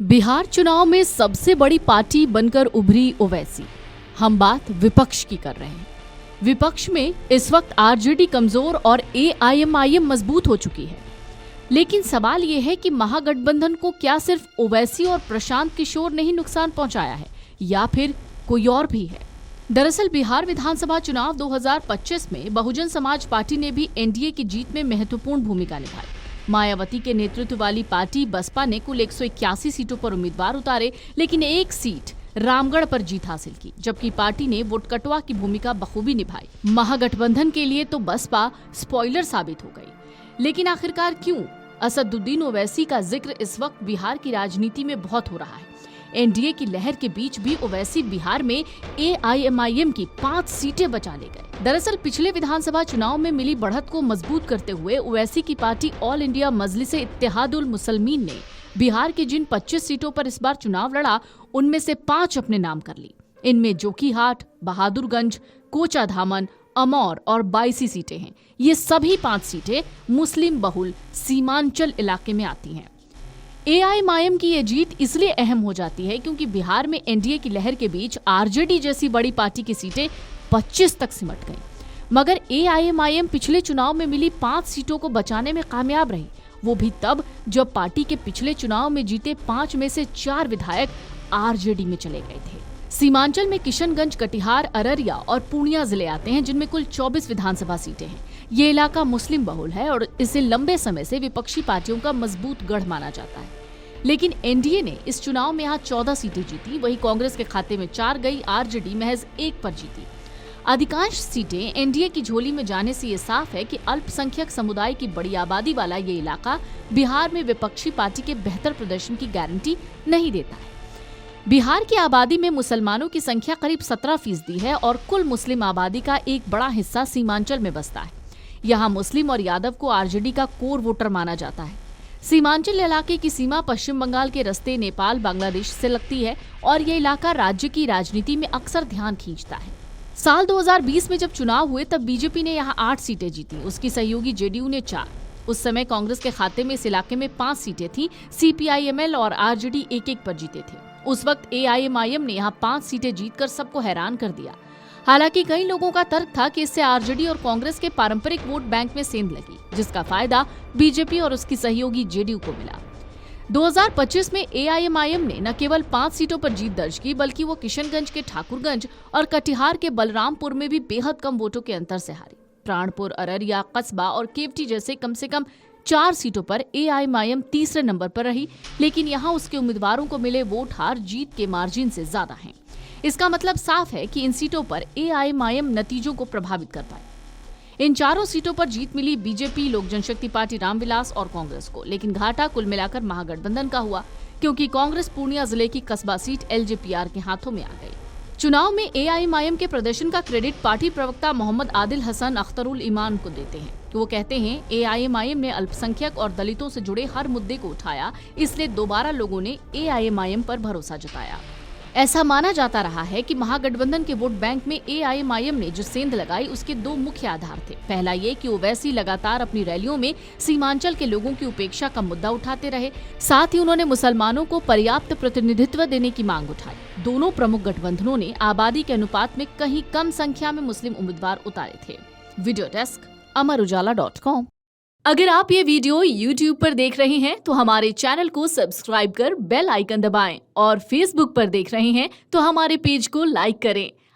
बिहार चुनाव में सबसे बड़ी पार्टी बनकर उभरी ओवैसी। हम बात विपक्ष की कर रहे हैं। विपक्ष में इस वक्त आरजेडी कमजोर और एआईएमआईएम मजबूत हो चुकी है। लेकिन सवाल ये है कि महागठबंधन को क्या सिर्फ ओवैसी और प्रशांत किशोर ने ही नुकसान पहुंचाया है या फिर कोई और भी है। दरअसल बिहार विधानसभा चुनाव 2025 में बहुजन समाज पार्टी ने भी एनडीए की जीत में महत्वपूर्ण भूमिका निभाई। मायावती के नेतृत्व वाली पार्टी बसपा ने कुल 181 सीटों पर उम्मीदवार उतारे, लेकिन एक सीट रामगढ़ पर जीत हासिल की, जबकि पार्टी ने वोट कटवा की भूमिका बखूबी निभाई। महागठबंधन के लिए तो बसपा स्पॉइलर साबित हो गई। लेकिन आखिरकार क्यों? असदुद्दीन ओवैसी का जिक्र इस वक्त बिहार की राजनीति में बहुत हो रहा है। एनडीए की लहर के बीच भी ओवैसी बिहार में एआईएमआईएम की 5 सीटें बचा ले गए। दरअसल पिछले विधानसभा चुनाव में मिली बढ़त को मजबूत करते हुए ओवैसी की पार्टी ऑल इंडिया मजलिस इत्तेहादुल मुसलमीन ने बिहार की जिन 25 सीटों पर इस बार चुनाव लड़ा, उनमें से 5 अपने नाम कर ली। इनमें जोकीहाट, बहादुरगंज, कोचाधामन, अमौर और 22 सीटें हैं। ये सभी 5 सीटें मुस्लिम बहुल सीमांचल इलाके में आती हैं। एआईएमआईएम की ये जीत इसलिए अहम हो जाती है क्योंकि बिहार में एनडीए की लहर के बीच आरजेडी जैसी बड़ी पार्टी की सीटें 25 तक सिमट गईं। मगर एआईएमआईएम पिछले चुनाव में मिली 5 सीटों को बचाने में कामयाब रही, वो भी तब जब पार्टी के पिछले चुनाव में जीते 5 में से 4 विधायक आरजेडी में चले गए थे। सीमांचल में किशनगंज, कटिहार, अररिया और पूर्णिया जिले आते हैं, जिनमें कुल 24 विधानसभा सीटें हैं। ये इलाका मुस्लिम बहुल है और इसे लंबे समय से विपक्षी पार्टियों का मजबूत गढ़ माना जाता है। लेकिन एनडीए ने इस चुनाव में यहाँ 14 सीटें जीती, वहीं कांग्रेस के खाते में 4 गई, आरजेडी महज 1 पर जीती। अधिकांश सीटें एनडीए की झोली में जाने से ये साफ है कि अल्पसंख्यक समुदाय की बड़ी आबादी वाला ये इलाका बिहार में विपक्षी पार्टी के बेहतर प्रदर्शन की गारंटी नहीं देता है। बिहार की आबादी में मुसलमानों की संख्या करीब 17% है और कुल मुस्लिम आबादी का एक बड़ा हिस्सा सीमांचल में बसता है। यहाँ मुस्लिम और यादव को आरजेडी का कोर वोटर माना जाता है। सीमांचल इलाके की सीमा पश्चिम बंगाल के रास्ते नेपाल, बांग्लादेश से लगती है और ये इलाका राज्य की राजनीति में अक्सर ध्यान खींचता है। साल 2020 में जब चुनाव हुए तब बीजेपी ने यहाँ 8 सीटें जीती, उसकी सहयोगी जेडीयू ने 4। उस समय कांग्रेस के खाते में इस इलाके में 5 सीटें थी। सीपीआईएमएल और आरजेडी 1-1 पर जीते थे। उस वक्त एआईएमआईएम ने यहाँ 5 सीटें जीतकर सबको हैरान कर दिया। हालांकि कई लोगों का तर्क था कि इससे आरजेडी और कांग्रेस के पारंपरिक वोट बैंक में सेंध लगी, जिसका फायदा बीजेपी और उसकी सहयोगी जेडीयू को मिला। 2025 में एआईएमआईएम ने न केवल 5 सीटों पर जीत दर्ज की, बल्कि वो किशनगंज के ठाकुरगंज और कटिहार के बलरामपुर में भी बेहद कम वोटों के अंतर से हारी। प्राणपुर, अररिया, कस्बा और केवटी जैसे कम से कम 4 सीटों पर एआईएमआईएम तीसरे नंबर पर रही, लेकिन यहाँ उसके उम्मीदवारों को मिले वोट हार जीत के मार्जिन से ज्यादा हैं। इसका मतलब साफ है कि इन सीटों पर एआईएमआईएम नतीजों को प्रभावित कर पाए। इन 4 सीटों पर जीत मिली बीजेपी, लोक जनशक्ति पार्टी रामविलास और कांग्रेस को, लेकिन घाटा कुल मिलाकर महागठबंधन का हुआ, क्योंकि कांग्रेस पूर्णिया जिले की कस्बा सीट एलजेपीआर के हाथों में आ गई। चुनाव में एआईएमआईएम के प्रदर्शन का क्रेडिट पार्टी प्रवक्ता मोहम्मद आदिल हसन अख्तरुल ईमान को देते हैं। वो कहते हैं एआईएमआईएम ने अल्पसंख्यक और दलितों से जुड़े हर मुद्दे को उठाया, इसलिए दोबारा लोगों ने एआईएमआईएम पर भरोसा जताया। ऐसा माना जाता रहा है कि महागठबंधन के वोट बैंक में एआईएमआईएम ने जो सेंध लगाई, उसके 2 मुख्य आधार थे। पहला ये कि ओवैसी लगातार अपनी रैलियों में सीमांचल के लोगों की उपेक्षा का मुद्दा उठाते रहे, साथ ही उन्होंने मुसलमानों को पर्याप्त प्रतिनिधित्व देने की मांग उठाई। दोनों प्रमुख गठबंधनों ने आबादी के अनुपात में कहीं कम संख्या में मुस्लिम उम्मीदवार उतारे थे। वीडियो डेस्क अमरउजाला.com। अगर आप ये वीडियो YouTube पर देख रहे हैं तो हमारे चैनल को सब्सक्राइब कर बेल आइकन दबाएं और Facebook पर देख रहे हैं तो हमारे पेज को लाइक करें।